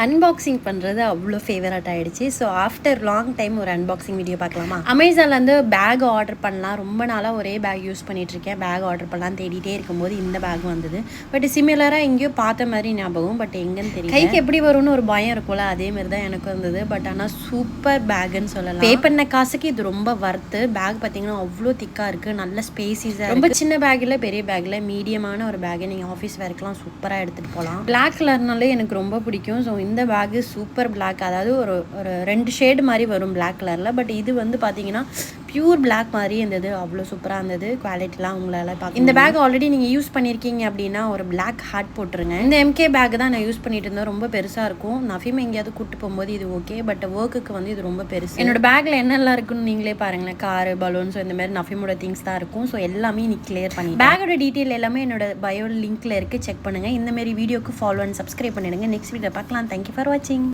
Unboxing பண்ணுறது அவ்வளோ favourite ஆகிடுச்சு. ஸோ ஆஃப்டர் லாங் டைம் ஒரு அன்பாக்சிங் வீடியோ பார்க்கலாமா? அமேசான்லேருந்து பேக் ஆர்டர் பண்ணலாம். ரொம்ப நாளாக ஒரே பேக் யூஸ் பண்ணிகிட்ருக்கேன். பேக் ஆர்டர் பண்ணலாம் தேடிட்டே இருக்கும்போது இந்த பேக் வந்தது. பட் சிமிலராக எங்கேயோ பார்த்த மாதிரி ஞாபகம், பட் எங்கன்னு தெரியும். கைக்கு எப்படி வரும்னு ஒரு பயம் இருக்கும்ல, அதேமாரி தான் எனக்கு வந்தது. பட் ஆனால் சூப்பர் பேக்குன்னு சொல்லலாம். பே பண்ண காசுக்கு இது ரொம்ப வர்த்து. பேக் பார்த்தீங்கன்னா அவ்வளோ திக்காக இருக்குது, நல்ல ஸ்பேசிஸாக, ரொம்ப சின்ன பேக்கில் பெரிய பேக்கில் மீடியமான ஒரு பேக்கை நீங்கள் ஆஃபீஸ் வேர்க்கெலாம் சூப்பராக எடுத்துகிட்டு போகலாம். பிளாக் கலர்னாலே எனக்கு ரொம்ப பிடிக்கும். ஸோ இந்த பேக்கு சூப்பர் பிளாக், அதாவது ஒரு 2 ஷேடு மாதிரி வரும் பிளாக் கலரில். பட் இது வந்து பார்த்தீங்கன்னா பியூர் பிளாக் மாதிரி இருந்தது. அவ்வளோ சூப்பராக இருந்தது. குவாலிட்டிலாம் உங்களால் பார்க்க. இந்த பேக் ஆல்ரெடி நீங்கள் யூஸ் பண்ணியிருக்கீங்க அப்படின்னா ஒரு பிளாக் ஹார்ட் போட்டுருங்க. இந்த எம்கே பேக் தான் நான் யூஸ் பண்ணிட்டு இருந்தேன். ரொம்ப பெருசாக இருக்கும். நஃபீம் எங்கேயாவது கூப்பிட்டு போகும்போது இது ஓகே, பட் ஒர்க்குக்கு வந்து இது ரொம்ப பெருசு. என்னோட பேக்கில் என்னெல்லாம் இருக்குன்னு நீங்களே பாருங்களேன். காரு, பலூன்ஸ், இந்த மாதிரி நஃபீமோட திங்ஸ் தான் இருக்கும். ஸோ எல்லாமே நீ கிளியர் பண்ணி பேக்கோட டீட்டெயில் எல்லாமே என்னோட பயோ லிங்க்ல இருக்குது, செக் பண்ணுங்கள். இந்த மாதிரி வீடியோக்கு ஃபாலோ அண்ட் சப்ஸ்கிரைப் பண்ணிடுங்க. நெக்ஸ்ட் வீடியோ பார்க்கலாம். தேங்க்யூ ஃபார் வாட்சிங்.